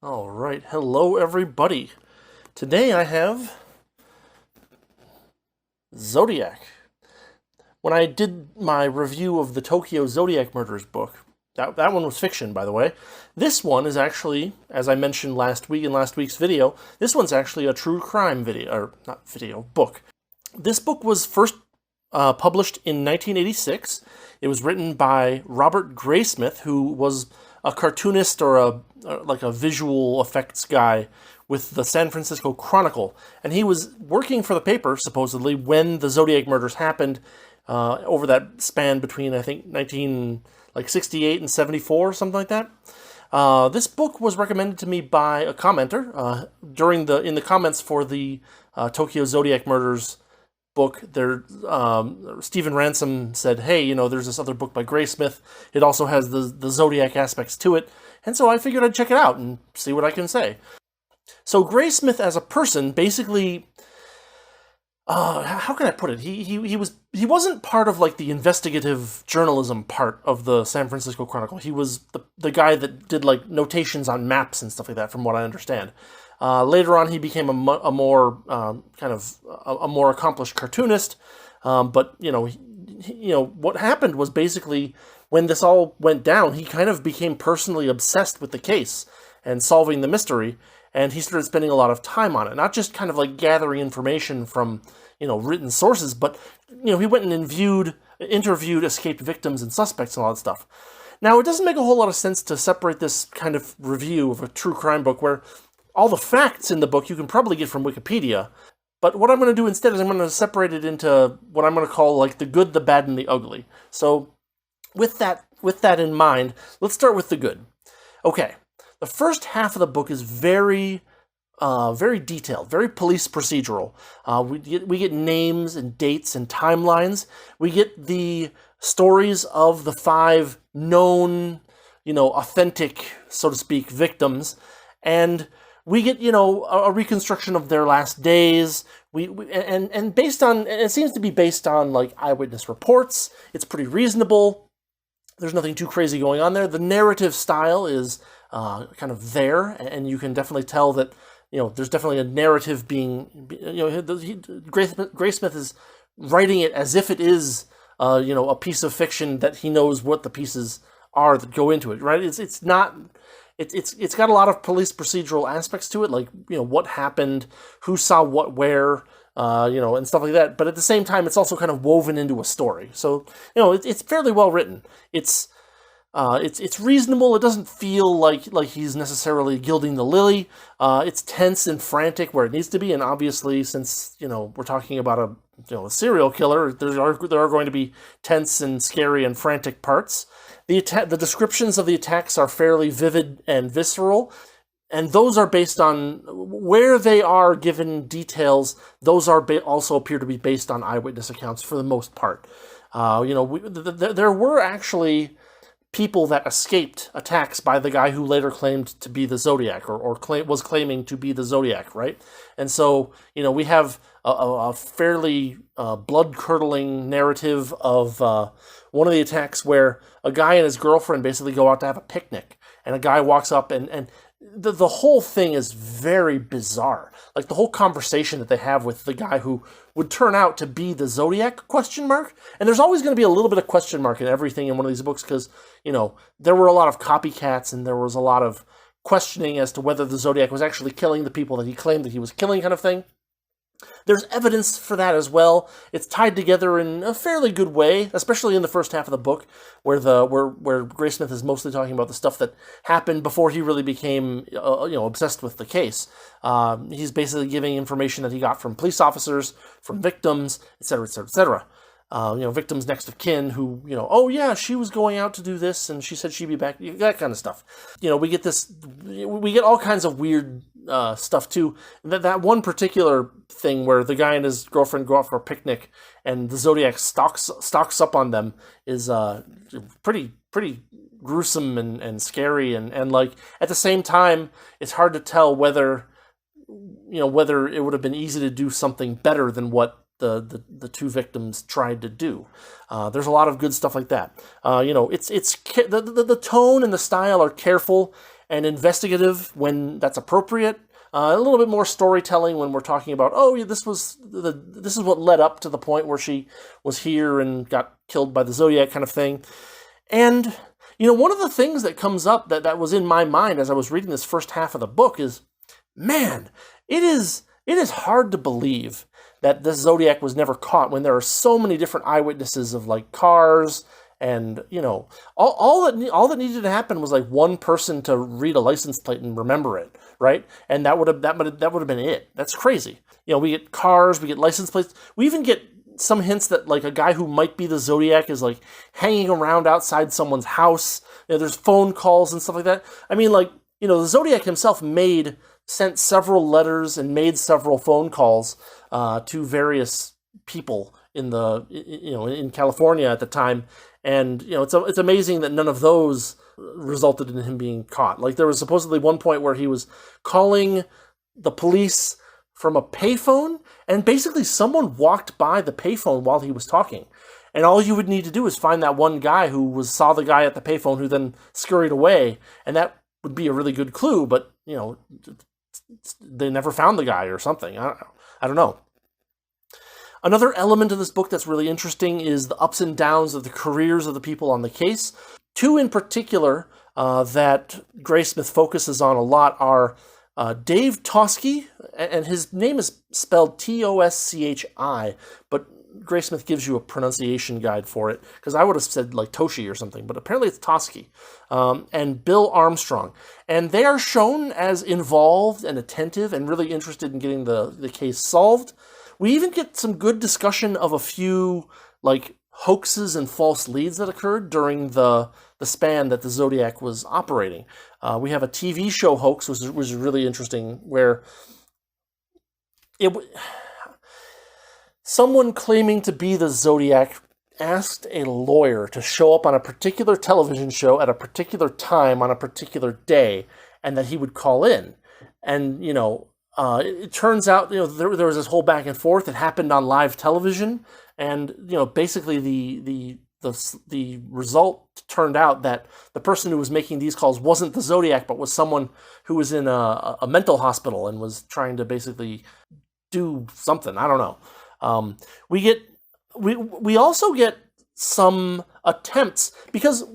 All right, hello everybody. Today I have Zodiac. When I did my review of the Tokyo Zodiac Murders book, that one was fiction, by the way. This one is actually, as I mentioned last week in last week's video, this one's actually a true crime video, or not video, book. This book was first published in 1986. It was written by Robert Graysmith, who was a cartoonist or a visual effects guy with the San Francisco Chronicle, and he was working for the paper supposedly when the Zodiac murders happened over that span between I think 1968 and 74, something like that. This book was recommended to me by a commenter in the comments for the Tokyo Zodiac murders book. There, Stephen Ransom said, "Hey, there's this other book by Graysmith. It also has the Zodiac aspects to it." And so I figured I'd check it out and see what I can say. So Graysmith as a person, basically, how can I put it? He wasn't part of like the investigative journalism part of the San Francisco Chronicle. He was the guy that did like notations on maps and stuff like that, from what I understand. Later on, he became a more accomplished cartoonist. But what happened was basically when this all went down, he kind of became personally obsessed with the case and solving the mystery, and he started spending a lot of time on it. Not just kind of like gathering information from written sources, but he went and interviewed escaped victims and suspects and all that stuff. Now, it doesn't make a whole lot of sense to separate this kind of review of a true crime book where all the facts in the book you can probably get from Wikipedia. But what I'm going to do instead is I'm going to separate it into what I'm going to call like the good, the bad, and the ugly. So with that in mind, let's start with the good. Okay, the first half of the book is very detailed, very police procedural. We get names and dates and timelines. We get the stories of the 5 known, authentic, so to speak, victims, and we get, a reconstruction of their last days. And based on, it seems to be based on like eyewitness reports. It's pretty reasonable. There's nothing too crazy going on there. The narrative style is kind of there, and you can definitely tell that there's definitely a narrative being. Graysmith is writing it as if it is a piece of fiction that he knows what the pieces are that go into it. Right? It's not. It's got a lot of police procedural aspects to it, like what happened, who saw what where, and stuff like that. But at the same time, it's also kind of woven into a story. So it's fairly well written. It's reasonable. It doesn't feel like he's necessarily gilding the lily. It's tense and frantic where it needs to be, and obviously, since we're talking about a serial killer, there are going to be tense and scary and frantic parts. The descriptions of the attacks are fairly vivid and visceral, and those are based on where they are given details. Those are also appear to be based on eyewitness accounts for the most part. There were actually people that escaped attacks by the guy who later claimed to be the Zodiac, or was claiming to be the Zodiac, right? And so, we have a fairly blood-curdling narrative of one of the attacks where a guy and his girlfriend basically go out to have a picnic, and a guy walks up, and the whole thing is very bizarre. Like the whole conversation that they have with the guy who would turn out to be the Zodiac, ? And there's always going to be a little bit of question mark in everything in one of these books because, there were a lot of copycats and there was a lot of questioning as to whether the Zodiac was actually killing the people that he claimed that he was killing, kind of thing. There's evidence for that as well. It's tied together in a fairly good way, especially in the first half of the book, where Graysmith is mostly talking about the stuff that happened before he really became, obsessed with the case. He's basically giving information that he got from police officers, from victims, etc., etc., etc. Victims next of kin who, oh yeah, she was going out to do this and she said she'd be back, that kind of stuff. We get all kinds of weird stuff too. That one particular thing where the guy and his girlfriend go out for a picnic and the Zodiac stalks up on them is pretty gruesome and scary and like at the same time it's hard to tell whether it would have been easy to do something better than what the 2 victims tried to do. There's a lot of good stuff like that. It's the tone and the style are careful, and investigative when that's appropriate. A little bit more storytelling when we're talking about, oh, yeah, this is what led up to the point where she was here and got killed by the Zodiac kind of thing. And, one of the things that comes up that was in my mind as I was reading this first half of the book is, man, it is hard to believe that this Zodiac was never caught when there are so many different eyewitnesses of like cars and, all that needed to happen was like one person to read a license plate and remember it, right? And that would have been it. That's crazy. We get cars, we get license plates. We even get some hints that like a guy who might be the Zodiac is like hanging around outside someone's house. There's phone calls and stuff like that. I mean, like, the Zodiac himself sent several letters and made several phone calls to various people in California at the time. And, it's amazing that none of those resulted in him being caught. Like, there was supposedly one point where he was calling the police from a payphone, and basically someone walked by the payphone while he was talking. And all you would need to do is find that one guy who saw the guy at the payphone who then scurried away, and that would be a really good clue, but, they never found the guy or something. I don't know. Another element of this book that's really interesting is the ups and downs of the careers of the people on the case. Two in particular that Graysmith focuses on a lot are Dave Toschi, and his name is spelled Toschi, but Graysmith gives you a pronunciation guide for it, because I would have said like Toshi or something, but apparently it's Toschi, and Bill Armstrong. And they are shown as involved and attentive and really interested in getting the case solved. We even get some good discussion of a few like hoaxes and false leads that occurred during the span that the Zodiac was operating. We have a TV show hoax, which was really interesting, where someone claiming to be the Zodiac asked a lawyer to show up on a particular television show at a particular time on a particular day, and that he would call in. And, it turns out, there was this whole back and forth. It happened on live television, and, basically the result turned out that the person who was making these calls wasn't the Zodiac, but was someone who was in a mental hospital and was trying to basically do something. I don't know. We also get some attempts because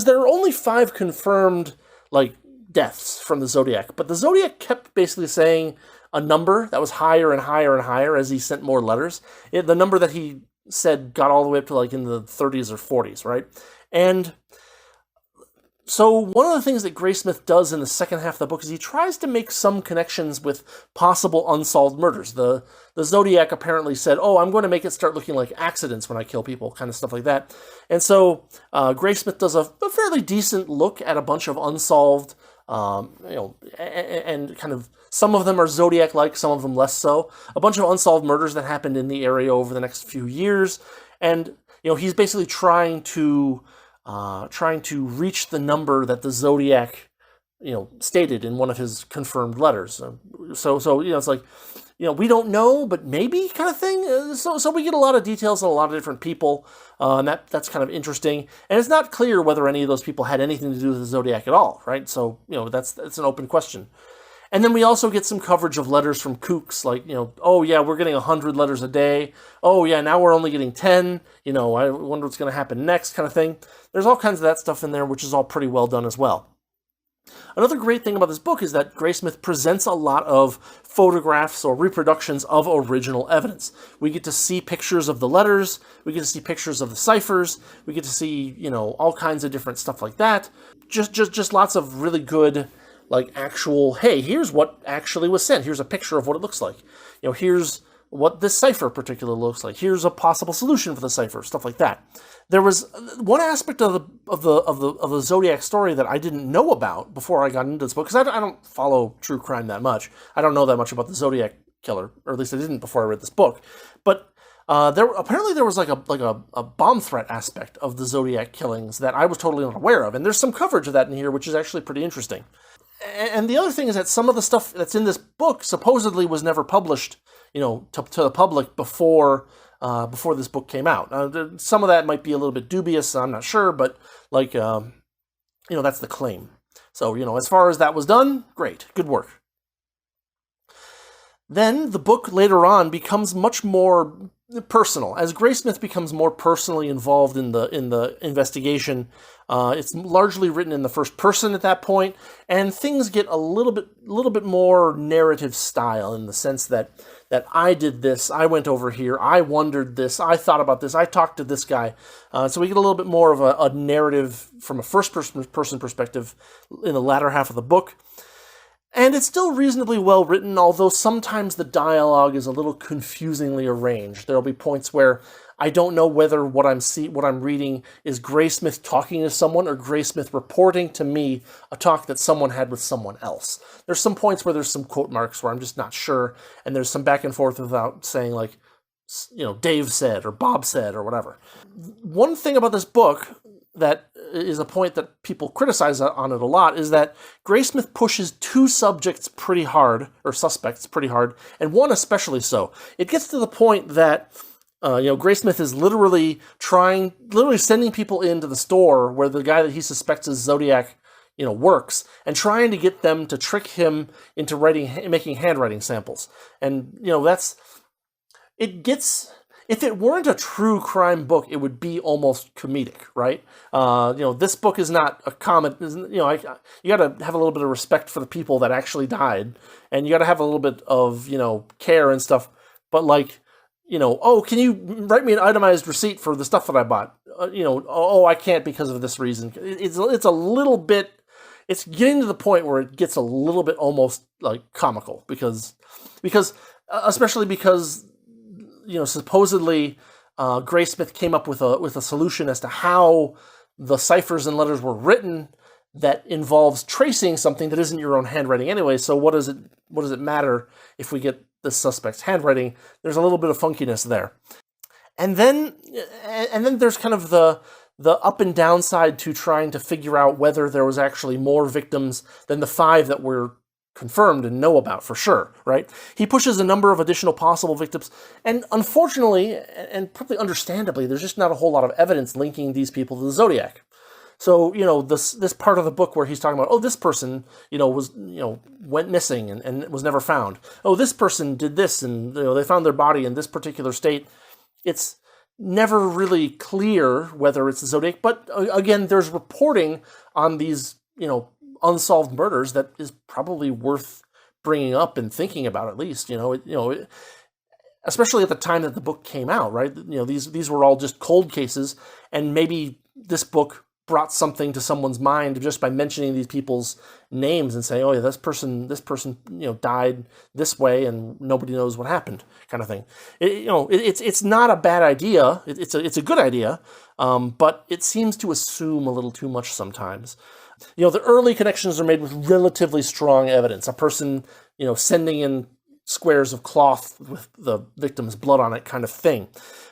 there are only 5 confirmed like deaths from the Zodiac, but the Zodiac kept basically saying a number that was higher and higher and higher as he sent more letters. The number that he said got all the way up to like in the 30s or 40s, right? And so one of the things that Graysmith does in the second half of the book is he tries to make some connections with possible unsolved murders. The Zodiac apparently said, oh, I'm going to make it start looking like accidents when I kill people, kind of stuff like that. And so Graysmith does a fairly decent look at a bunch of unsolved, and kind of, some of them are Zodiac-like, some of them less so. A bunch of unsolved murders that happened in the area over the next few years. And, he's basically trying to reach the number that the Zodiac, stated in one of his confirmed letters. So it's like, we don't know, but maybe kind of thing. So we get a lot of details on a lot of different people, and that's kind of interesting. And it's not clear whether any of those people had anything to do with the Zodiac at all, right? So, that's an open question. And then we also get some coverage of letters from kooks, like, oh yeah, we're getting 100 letters a day. Oh yeah, now we're only getting 10. I wonder what's going to happen next, kind of thing. There's all kinds of that stuff in there, which is all pretty well done as well. Another great thing about this book is that Graysmith presents a lot of photographs or reproductions of original evidence. We get to see pictures of the letters, we get to see pictures of the ciphers, we get to see, all kinds of different stuff like that. Just lots of really good, like, actual, hey, here's what actually was sent. Here's a picture of what it looks like. Here's what this cipher particularly looks like. Here's a possible solution for the cipher, stuff like that. There was one aspect of the Zodiac story that I didn't know about before I got into this book, because I don't follow true crime that much. I don't know that much about the Zodiac killer, or at least I didn't before I read this book. But there was like a bomb threat aspect of the Zodiac killings that I was totally unaware of, and there's some coverage of that in here, which is actually pretty interesting. And the other thing is that some of the stuff that's in this book supposedly was never published, to the public before this book came out. Some of that might be a little bit dubious, I'm not sure, but that's the claim. So, as far as that was done, great, good work. Then the book later on becomes much more personal. As Graysmith becomes more personally involved in the investigation, it's largely written in the first person at that point, and things get a little bit more narrative style, in the sense that I did this, I went over here, I wondered this, I thought about this, I talked to this guy. So we get a little bit more of a narrative from a first person perspective in the latter half of the book. And it's still reasonably well written, although sometimes the dialogue is a little confusingly arranged. There'll be points where I don't know whether what I'm reading is Graysmith talking to someone or Graysmith reporting to me a talk that someone had with someone else. There's some points where there's some quote marks where I'm just not sure, and there's some back and forth without saying, like, Dave said or Bob said or whatever. One thing about this book that is a point that people criticize on it a lot is that Graysmith pushes two suspects pretty hard, and one especially so. It gets to the point that Graysmith is literally sending people into the store where the guy that he suspects is Zodiac, works, and trying to get them to trick him into making handwriting samples. And, if it weren't a true crime book, it would be almost comedic, right? This book is not a comic. You got to have a little bit of respect for the people that actually died, and you got to have a little bit of, care and stuff. But can you write me an itemized receipt for the stuff that I bought? I can't because of this reason. It's a little bit. It's getting to the point where it gets a little bit almost like comical because especially because. Supposedly Graysmith came up with a solution as to how the ciphers and letters were written that involves tracing something that isn't your own handwriting anyway. So what does it matter if we get the suspect's handwriting? There's a little bit of funkiness there, and then there's kind of the up and downside to trying to figure out whether there was actually more victims than the 5 that were confirmed and know about for sure, right? He pushes a number of additional possible victims, and unfortunately, and probably understandably, there's just not a whole lot of evidence linking these people to the Zodiac. So, this part of the book where he's talking about, this person, went missing and was never found. Oh, this person did this, and, they found their body in this particular state. It's never really clear whether it's the Zodiac, but again, there's reporting on these, unsolved murders that is probably worth bringing up and thinking about, at least, especially at the time that the book came out, right? These were all just cold cases, and maybe this book brought something to someone's mind just by mentioning these people's names and saying, oh yeah, this person, died this way and nobody knows what happened, kind of thing. It's not a bad idea. It's a good idea, but it seems to assume a little too much sometimes. The early connections are made with relatively strong evidence. A person, sending in squares of cloth with the victim's blood on it, kind of thing.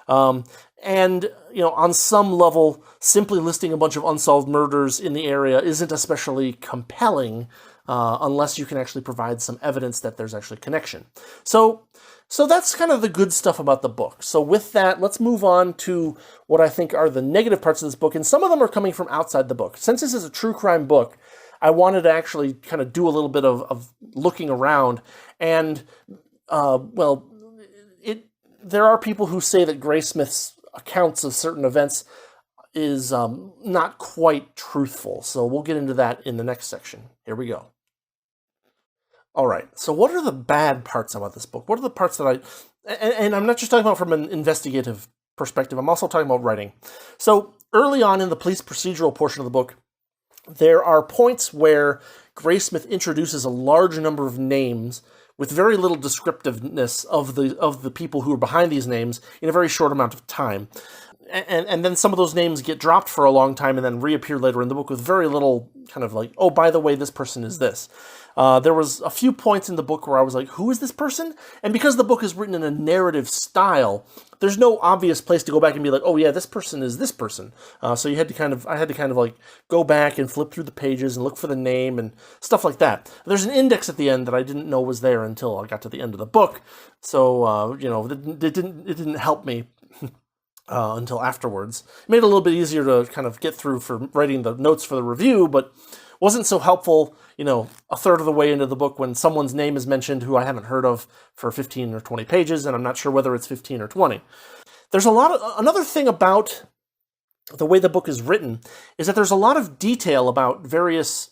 And on some level, simply listing a bunch of unsolved murders in the area isn't especially compelling unless you can actually provide some evidence that there's actually connection. So that's kind of the good stuff about the book. So with that, let's move on to what I think are the negative parts of this book, and some of them are coming from outside the book. Since this is a true crime book, I wanted to actually kind of do a little bit of looking around, and, there are people who say that Graysmith's accounts of certain events is not quite truthful, so we'll get into that in the next section. Here we go. All right, so what are the bad parts about this book? What are the parts that and I'm not just talking about from an investigative perspective, I'm also talking about writing. So early on in the police procedural portion of the book, there are points where Graysmith introduces a large number of names with very little descriptiveness of the people who are behind these names in a very short amount of time. And then some of those names get dropped for a long time and then reappear later in the book with very little kind of like, oh, by the way, this person is this. There was a few points in the book where I was like, who is this person? And because the book is written in a narrative style, there's no obvious place to go back and be like, oh yeah, this person is this person. So I had to kind of like go back and flip through the pages and look for the name and stuff like that. There's an index at the end that I didn't know was there until I got to the end of the book. So, it didn't help me until afterwards. It made it a little bit easier to kind of get through for writing the notes for the review, but wasn't so helpful, a third of the way into the book when someone's name is mentioned who I haven't heard of for 15 or 20 pages, and I'm not sure whether it's 15 or 20. There's another thing about the way the book is written is that there's a lot of detail about various,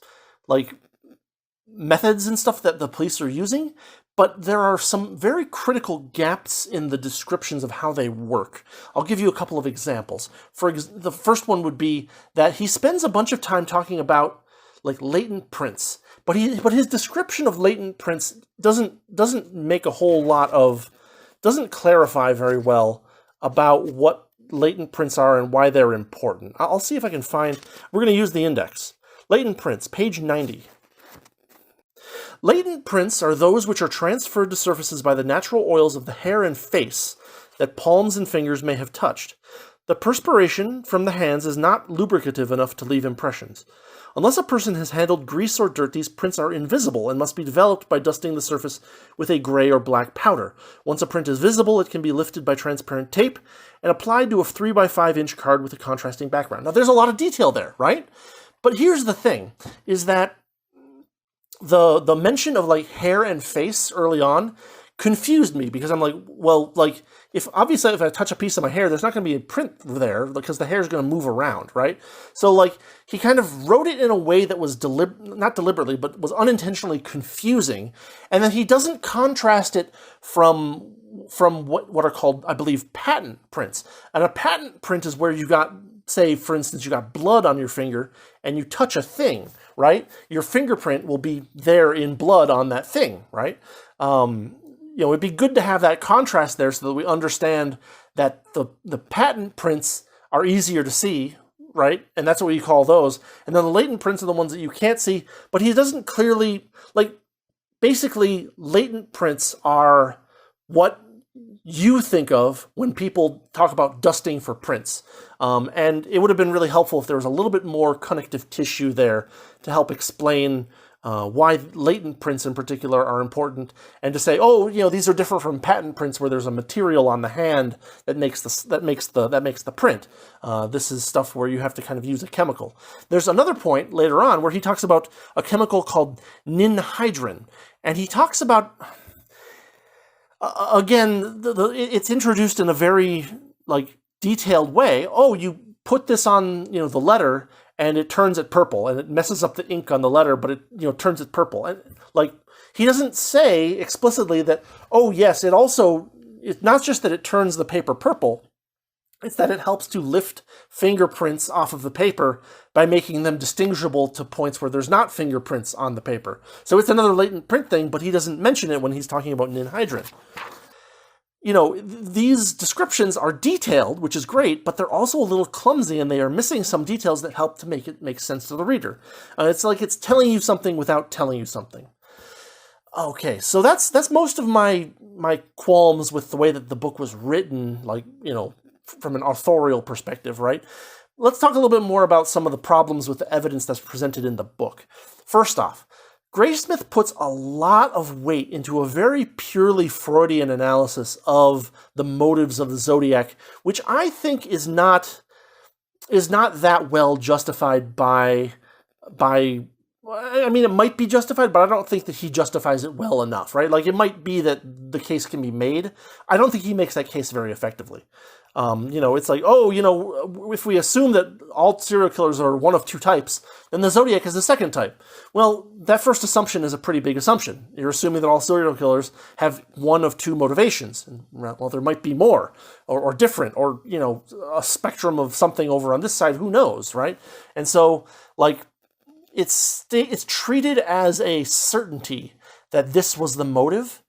methods and stuff that the police are using, but there are some very critical gaps in the descriptions of how they work. I'll give you a couple of examples. The first one would be that he spends a bunch of time talking about latent prints, but his description of latent prints doesn't make a whole lot of, doesn't clarify very well about what latent prints are and why they're important. I'll see if I can find, we're going to use the index. Latent prints, page 90. Latent prints are those which are transferred to surfaces by the natural oils of the hair and face that palms and fingers may have touched. The perspiration from the hands is not lubricative enough to leave impressions. Unless a person has handled grease or dirt, these prints are invisible and must be developed by dusting the surface with a gray or black powder. Once a print is visible, it can be lifted by transparent tape and applied to a 3x5 inch card with a contrasting background. Now, there's a lot of detail there, right? But here's the thing, is that the mention of hair and face early on confused me, because I'm if I touch a piece of my hair, there's not going to be a print there because the hair is going to move around, right? So he kind of wrote it in a way that was not deliberately, but was unintentionally confusing, and then he doesn't contrast it from what are called, I believe, patent prints. And a patent print is where you got, say, for instance, you got blood on your finger and you touch a thing, right? Your fingerprint will be there in blood on that thing, right? It'd be good to have that contrast there so that we understand that the patent prints are easier to see, right? And that's what we call those. And then the latent prints are the ones that you can't see, but he doesn't clearly, basically latent prints are what you think of when people talk about dusting for prints. And it would have been really helpful if there was a little bit more connective tissue there to help explain why latent prints in particular are important, and to say, these are different from patent prints where there's a material on the hand that makes the print. This is stuff where you have to kind of use a chemical. There's another point later on where he talks about a chemical called ninhydrin, and he talks about, again, it's introduced in a very detailed way. Oh, you put this on the letter and it turns it purple, and it messes up the ink on the letter, but it turns it purple. And he doesn't say explicitly that, oh yes, it's not just that it turns the paper purple, it's that it helps to lift fingerprints off of the paper by making them distinguishable to points where there's not fingerprints on the paper. So it's another latent print thing, but he doesn't mention it when he's talking about ninhydrin. These descriptions are detailed, which is great, but they're also a little clumsy, and they are missing some details that help to make it make sense to the reader. It's like it's telling you something without telling you something. Okay, so that's most of my qualms with the way that the book was written, from an authorial perspective, right? Let's talk a little bit more about some of the problems with the evidence that's presented in the book. First off, Graysmith puts a lot of weight into a very purely Freudian analysis of the motives of the Zodiac, which I think is not that well justified by it might be justified, but I don't think that he justifies it well enough, right? It might be that the case can be made. I don't think he makes that case very effectively. It's if we assume that all serial killers are one of two types, then the Zodiac is the second type. Well, that first assumption is a pretty big assumption. You're assuming that all serial killers have one of two motivations. And, well, there might be more, or different, or, a spectrum of something over on this side, who knows, right? And so, it's treated as a certainty that this was the motive,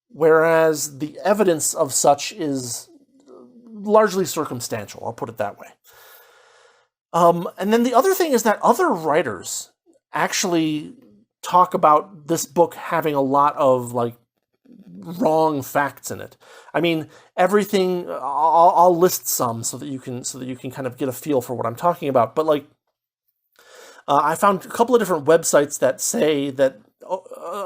whereas the evidence of such is largely circumstantial, I'll put it that way. And then the other thing is that other writers actually talk about this book having a lot of wrong facts in it. I mean, everything. I'll list some so that you can kind of get a feel for what I'm talking about. But I found a couple of different websites that say that.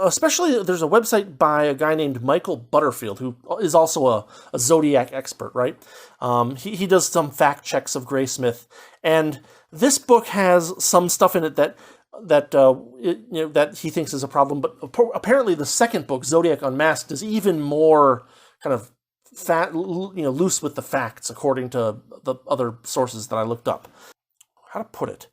Especially, there's a website by a guy named Michael Butterfield, who is also a Zodiac expert, right? He does some fact checks of Graysmith, and this book has some stuff in it that that he thinks is a problem. But apparently, the second book, Zodiac Unmasked, is even more kind of loose with the facts, according to the other sources that I looked up. How to put it?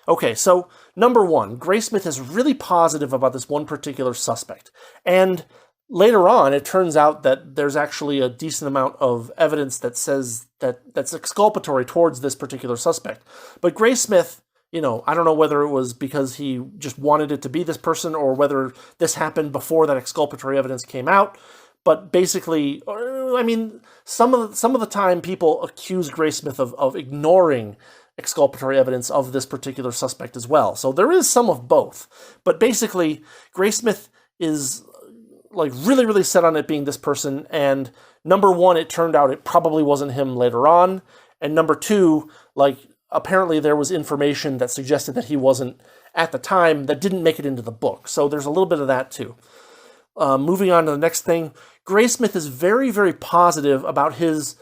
Okay, so number one, Graysmith is really positive about this one particular suspect. And later on, it turns out that there's actually a decent amount of evidence that says that's exculpatory towards this particular suspect. But Graysmith, I don't know whether it was because he just wanted it to be this person or whether this happened before that exculpatory evidence came out. But basically, some of the time people accuse Graysmith of ignoring exculpatory evidence of this particular suspect as well. So there is some of both. But basically, Graysmith is really, really set on it being this person. And number one, it turned out it probably wasn't him later on. And number two, apparently there was information that suggested that he wasn't at the time that didn't make it into the book. So there's a little bit of that too. Moving on to the next thing, Graysmith is very, very positive about his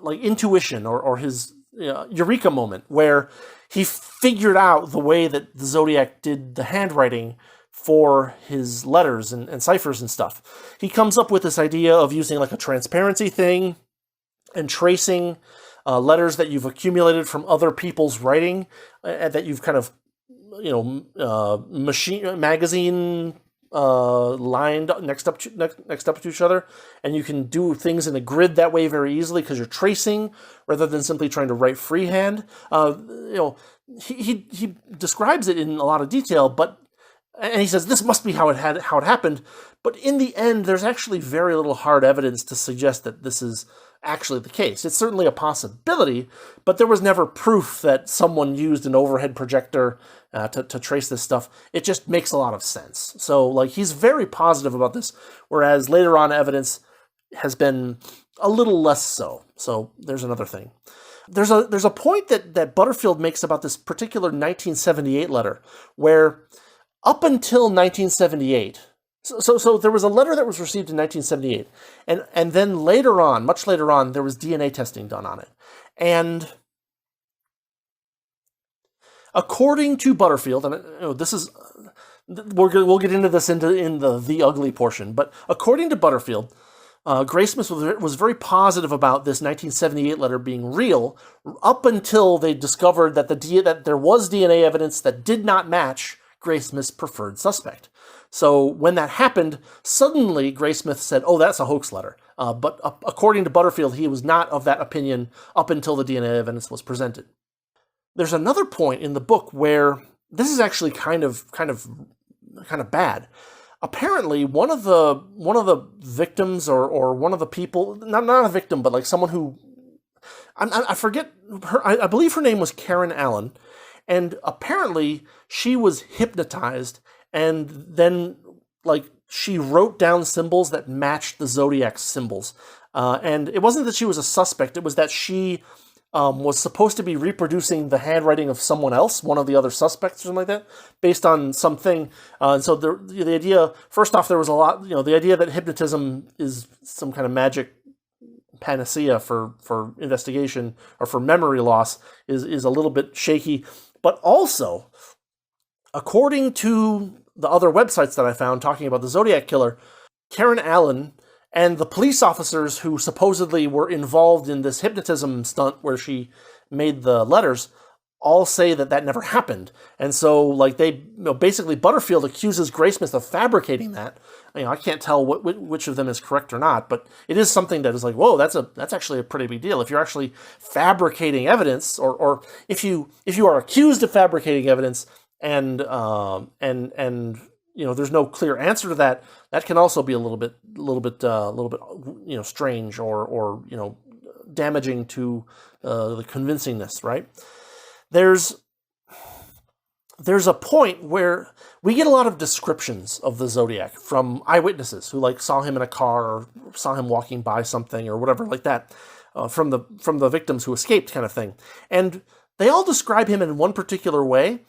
intuition or his eureka moment, where he figured out the way that the Zodiac did the handwriting for his letters and ciphers and stuff. He comes up with this idea of using a transparency thing and tracing letters that you've accumulated from other people's writing that you've kind of, magazine lined next up to each other, and you can do things in a grid that way very easily because you're tracing rather than simply trying to write freehand. He describes it in a lot of detail, and he says this must be how it happened. But in the end, there's actually very little hard evidence to suggest that this is actually the case. It's certainly a possibility, but there was never proof that someone used an overhead projector to trace this stuff. It just makes a lot of sense. So, he's very positive about this, whereas later on evidence has been a little less so. So there's another thing. There's a point that Butterfield makes about this particular 1978 letter, where up until 1978, so there was a letter that was received in 1978, and then later on, much later on, there was DNA testing done on it. And according to Butterfield, and this is, we'll get into this in the ugly portion, but according to Butterfield, Graysmith was very positive about this 1978 letter being real up until they discovered that that there was DNA evidence that did not match Graysmith's preferred suspect. So when that happened, suddenly Graysmith said, oh, that's a hoax letter. But according to Butterfield, he was not of that opinion up until the DNA evidence was presented. There's another point in the book where this is actually kind of bad. Apparently, one of the victims or one of the people, not a victim, but someone who, I forget her, I believe her name was Karen Allen, and apparently she was hypnotized, and then she wrote down symbols that matched the Zodiac symbols. And it wasn't that she was a suspect, it was that she was supposed to be reproducing the handwriting of someone else, one of the other suspects or something like that, based on something. And so the idea, first off, there was a lot, the idea that hypnotism is some kind of magic panacea for investigation or for memory loss is a little bit shaky. But also, according to the other websites that I found talking about the Zodiac killer, Karen Allen and the police officers who supposedly were involved in this hypnotism stunt where she made the letters all say that never happened. And so, they, basically Butterfield accuses Graysmith of fabricating that. I can't tell which of them is correct or not, but it is something that is whoa, that's actually a pretty big deal. If you're actually fabricating evidence, or if you are accused of fabricating evidence, and there's no clear answer to that, that can also be a little bit strange or damaging to the convincingness, right? There's a point where we get a lot of descriptions of the Zodiac from eyewitnesses who saw him in a car or saw him walking by something or whatever like that, from the victims who escaped, kind of thing. And they all describe him in one particular way.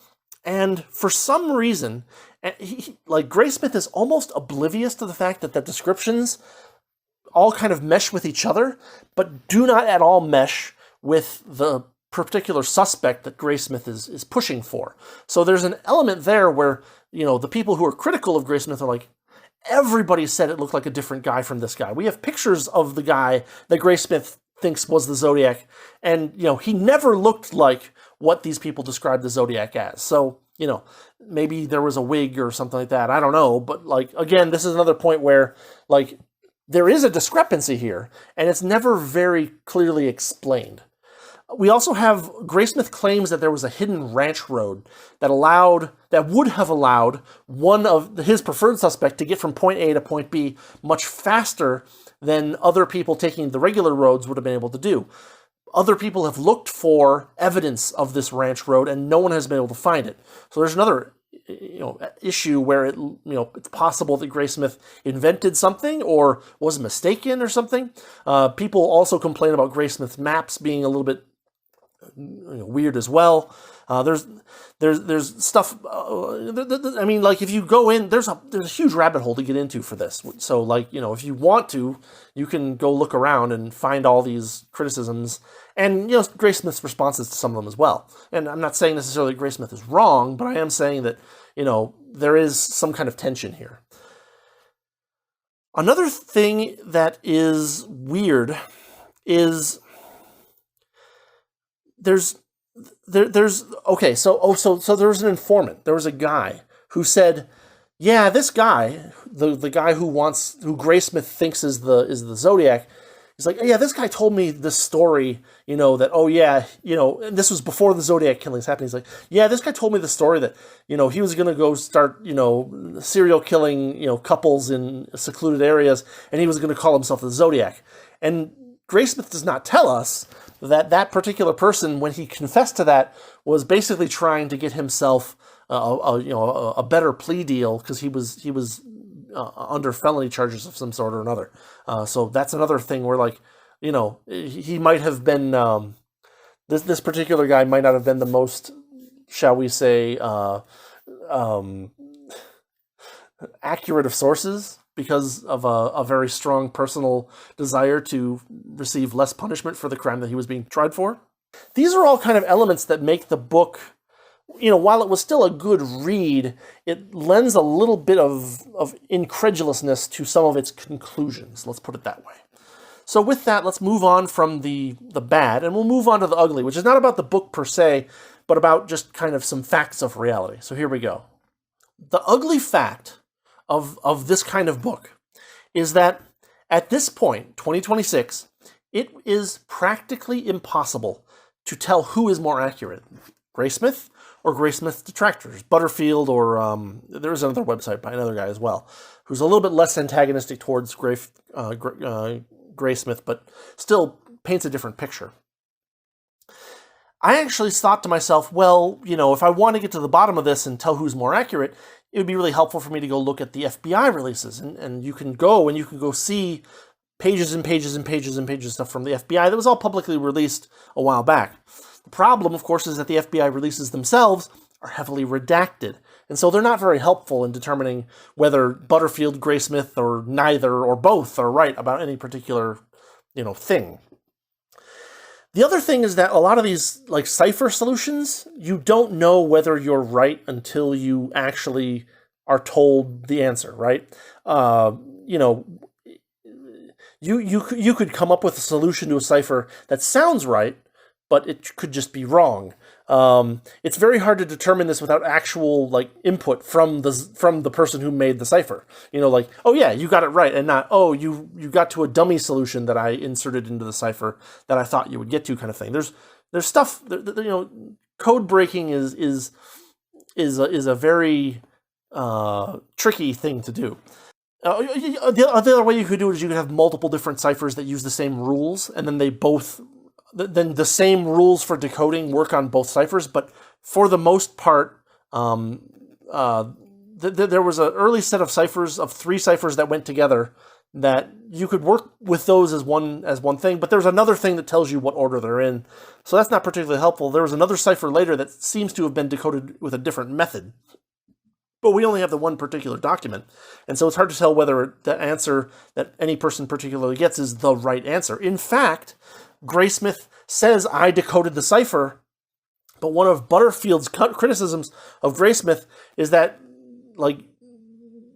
And for some reason, Graysmith is almost oblivious to the fact that the descriptions all kind of mesh with each other, but do not at all mesh with the particular suspect that Graysmith is pushing for. So there's an element there where, the people who are critical of Graysmith are like, everybody said it looked like a different guy from this guy. We have pictures of the guy that Graysmith thinks was the Zodiac, and, he never looked like what these people described the Zodiac as. So, maybe there was a wig or something like that. I don't know. But, again, this is another point where, there is a discrepancy here, and it's never very clearly explained. We also have Graysmith claims that there was a hidden ranch road that would have allowed one of his preferred suspect to get from point A to point B much faster than other people taking the regular roads would have been able to do. Other people have looked for evidence of this ranch road, and no one has been able to find it. So there's another issue where it's possible that Graysmith invented something or was mistaken or something. People also complain about Graysmith's maps being a little bit weird as well. There's stuff. If you go in, there's a huge rabbit hole to get into for this. So if you want to, you can go look around and find all these criticisms and Graysmith's responses to some of them as well. And I'm not saying necessarily Graysmith is wrong, but I am saying that there is some kind of tension here. Another thing that is weird is there was an informant. There was a guy who said, yeah, this guy, the guy who Graysmith thinks is the Zodiac, he's like, yeah, this guy told me this story, and this was before the Zodiac killings happened. He's like, yeah, this guy told me the story that, he was going to go start, serial killing, couples in secluded areas, and he was going to call himself the Zodiac. And Graysmith does not tell us that particular person, when he confessed to that, was basically trying to get himself a better plea deal because he was under felony charges of some sort or another. So that's another thing where he might have been this particular guy might not have been the most, shall we say, accurate of sources, because of a very strong personal desire to receive less punishment for the crime that he was being tried for. These are all kind of elements that make the book, while it was still a good read, it lends a little bit of incredulousness to some of its conclusions. Let's put it that way. So with that, let's move on from the bad, and we'll move on to the ugly, which is not about the book per se, but about just kind of some facts of reality. So here we go. The ugly fact of this kind of book is that at this point, 2026, it is practically impossible to tell who is more accurate, Graysmith or Graysmith's detractors, Butterfield, or there is another website by another guy as well, who's a little bit less antagonistic towards Graysmith, but still paints a different picture. I actually thought to myself, well, if I want to get to the bottom of this and tell who's more accurate, it would be really helpful for me to go look at the FBI releases. And you can go see pages and pages and pages and pages of stuff from the FBI that was all publicly released a while back. The problem, of course, is that the FBI releases themselves are heavily redacted. And so they're not very helpful in determining whether Butterfield, Graysmith, or neither or both are right about any particular, thing. The other thing is that a lot of these cipher solutions, you don't know whether you're right until you actually are told the answer, right? You could come up with a solution to a cipher that sounds right, but it could just be wrong. It's very hard to determine this without actual input from the person who made the cipher. Oh yeah, you got it right, and not you got to a dummy solution that I inserted into the cipher that I thought you would get to, kind of thing. There's stuff. Code breaking is a very tricky thing to do. The other way you could do it is you could have multiple different ciphers that use the same rules, and then then the same rules for decoding work on both ciphers. But for the most part, there was an early set of ciphers of 3 ciphers that went together that you could work with those as one thing. But there's another thing that tells you what order they're in. So that's not particularly helpful. There was another cipher later that seems to have been decoded with a different method. But we only have the one particular document. And so it's hard to tell whether the answer that any person particularly gets is the right answer. In fact, Graysmith says, I decoded the cipher, but one of Butterfield's criticisms of Graysmith is that, like,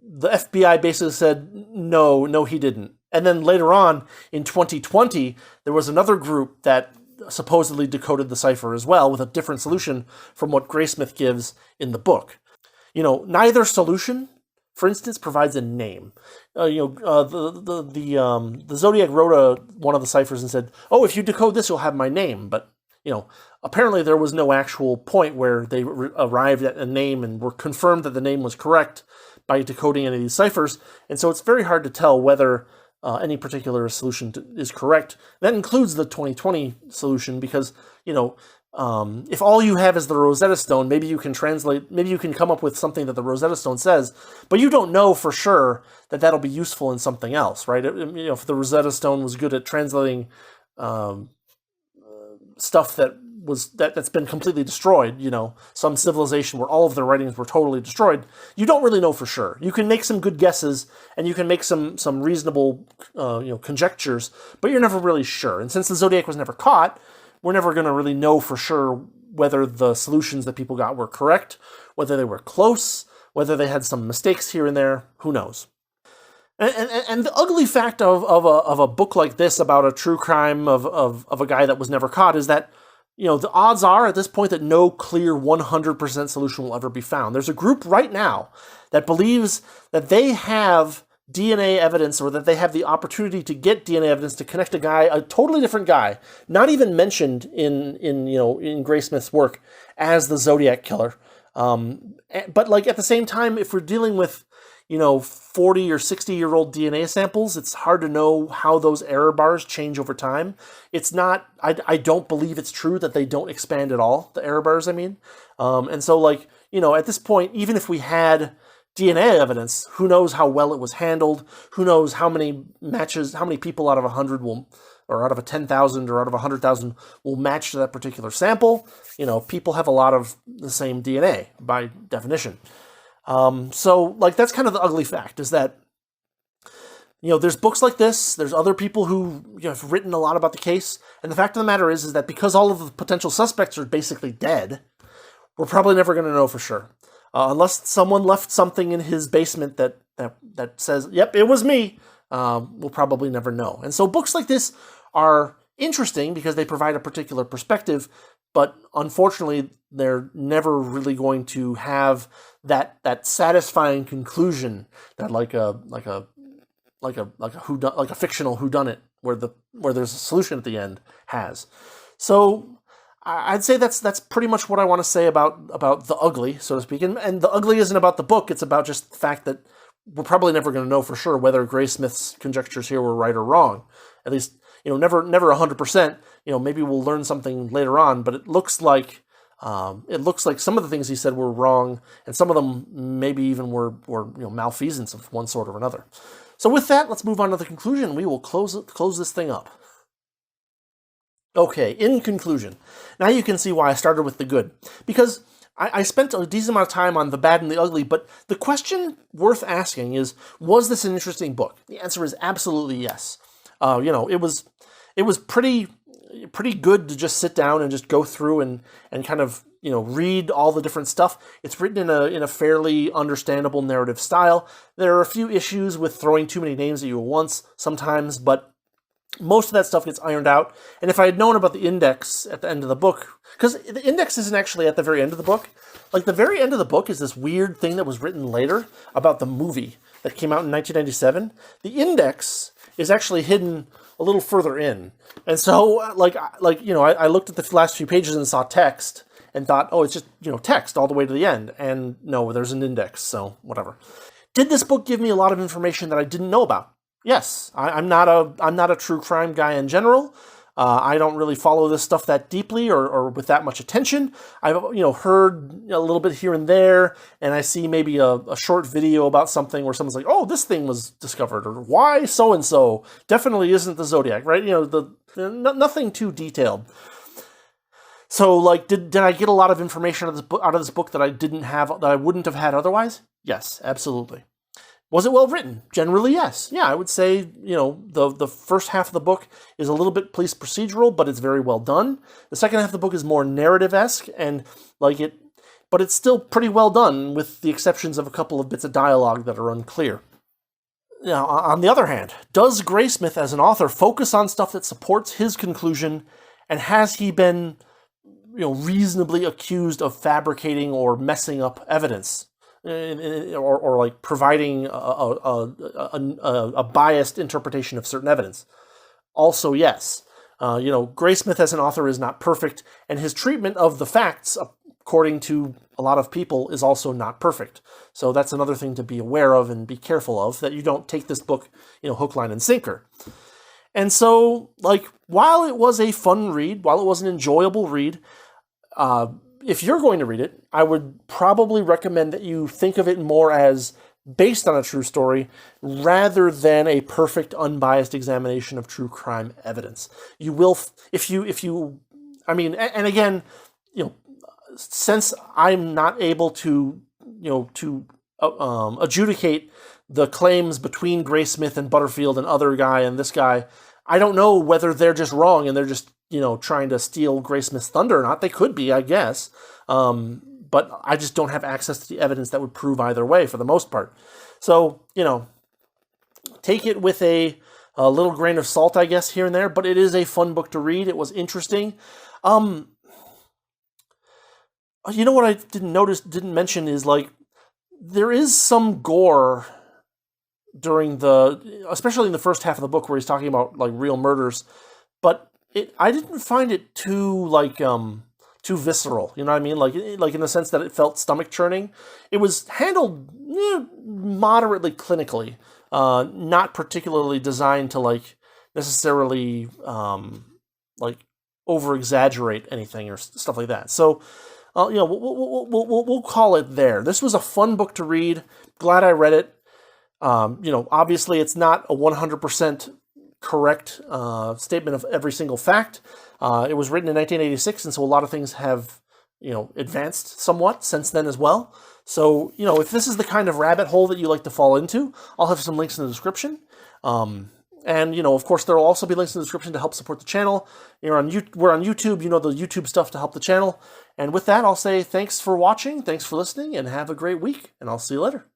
the FBI basically said, no, he didn't. And then later on, in 2020, there was another group that supposedly decoded the cipher as well, with a different solution from what Graysmith gives in the book. Neither solution, for instance, provides a name. The Zodiac wrote one of the ciphers and said, "Oh, if you decode this, you'll have my name." But apparently there was no actual point where they arrived at a name and were confirmed that the name was correct by decoding any of these ciphers. And so it's very hard to tell whether any particular solution is correct. That includes the 2020 solution because if all you have is the Rosetta Stone, maybe you can come up with something that the Rosetta Stone says, but you don't know for sure that that'll be useful in something else, right? If the Rosetta Stone was good at translating stuff that's been completely destroyed, some civilization where all of their writings were totally destroyed, you don't really know for sure. You can make some good guesses and you can make some reasonable conjectures, but you're never really sure. And since the Zodiac was never caught, we're never going to really know for sure whether the solutions that people got were correct, whether they were close, whether they had some mistakes here and there. Who knows? And the ugly fact of a book like this about a true crime of a guy that was never caught is that the odds are at this point that no clear 100% solution will ever be found. There's a group right now that believes that they have DNA evidence, or that they have the opportunity to get DNA evidence to connect a totally different guy, not even mentioned in Graysmith's work as the Zodiac killer. But like at the same time, if we're dealing with 40 or 60-year-old DNA samples, it's hard to know how those error bars change over time. It's not, I don't believe it's true that they don't expand at all, the error bars, I mean. And so at this point, even if we had DNA evidence, who knows how well it was handled, who knows how many matches, how many people out of 100 or out of 10,000 or out of 100,000 will match to that particular sample. People have a lot of the same DNA by definition. So that's kind of the ugly fact, is that, there's books like this, there's other people who have written a lot about the case, and the fact of the matter is that because all of the potential suspects are basically dead, we're probably never going to know for sure. Unless someone left something in his basement that says, yep, it was me, we'll probably never know. And so books like this are interesting because they provide a particular perspective, but unfortunately, they're never really going to have that satisfying conclusion that like a fictional whodunit where there's a solution at the end has. So I'd say that's pretty much what I want to say about the ugly, so to speak. And the ugly isn't about the book; it's about just the fact that we're probably never going to know for sure whether Graysmith's conjectures here were right or wrong. At least, never 100%. Maybe we'll learn something later on, but it looks like some of the things he said were wrong, and some of them maybe even were malfeasance of one sort or another. So with that, let's move on to the conclusion. We will close this thing up. Okay, in conclusion, now you can see why I started with the good, because I spent a decent amount of time on the bad and the ugly, but the question worth asking is, was this an interesting book? The answer is absolutely yes. It was pretty good to just sit down and just go through and kind of read all the different stuff. It's written in a fairly understandable narrative style. There are a few issues with throwing too many names at you at once sometimes, but most of that stuff gets ironed out. And if I had known about the index at the end of the book, because the index isn't actually at the very end of the book. Like, the very end of the book is this weird thing that was written later about the movie that came out in 1997. The index is actually hidden a little further in. And so, I looked at the last few pages and saw text and thought, oh, it's just, text all the way to the end. And no, there's an index, so whatever. Did this book give me a lot of information that I didn't know about? Yes, I'm not a true crime guy in general. I don't really follow this stuff that deeply or with that much attention. I've heard a little bit here and there, and I see maybe a short video about something where someone's like, "Oh, this thing was discovered," or "Why so and so definitely isn't the Zodiac," right? Nothing too detailed. So, did I get a lot of information out of this book that I didn't have, that I wouldn't have had otherwise? Yes, absolutely. Was it well written? Generally, yes. Yeah, I would say, the first half of the book is a little bit police procedural, but it's very well done. The second half of the book is more narrative-esque, and but it's still pretty well done, with the exceptions of a couple of bits of dialogue that are unclear. Now, on the other hand, does Graysmith as an author focus on stuff that supports his conclusion, and has he been, reasonably accused of fabricating or messing up evidence? Or like providing a biased interpretation of certain evidence? Also, yes. Graysmith as an author is not perfect, and his treatment of the facts, according to a lot of people, is also not perfect. So that's another thing to be aware of and be careful of, that you don't take this book, hook, line, and sinker. And so, while it was a fun read, while it was an enjoyable read, if you're going to read it, I would probably recommend that you think of it more as based on a true story rather than a perfect, unbiased examination of true crime evidence. You will, and again, since I'm not able to, adjudicate the claims between Graysmith and Butterfield and other guy and this guy, I don't know whether they're just wrong and they're just, trying to steal Graysmith's thunder or not. They could be, I guess. But I just don't have access to the evidence that would prove either way for the most part. So, take it with a little grain of salt, I guess, here and there, but it is a fun book to read. It was interesting. What I didn't mention is, there is some gore during especially in the first half of the book where he's talking about, real murders, but I didn't find it too visceral, you know what I mean? Like in the sense that it felt stomach churning. It was handled moderately clinically, not particularly designed to necessarily over exaggerate anything or stuff like that. So, we'll call it there. This was a fun book to read. Glad I read it. Obviously it's not a 100% correct statement of every single fact. It was written in 1986, and so a lot of things have, advanced somewhat since then as well. So, if this is the kind of rabbit hole that you like to fall into, I'll have some links in the description. And, of course, there will also be links in the description to help support the channel. We're on YouTube, the YouTube stuff to help the channel. And with that, I'll say thanks for watching, thanks for listening, and have a great week, and I'll see you later.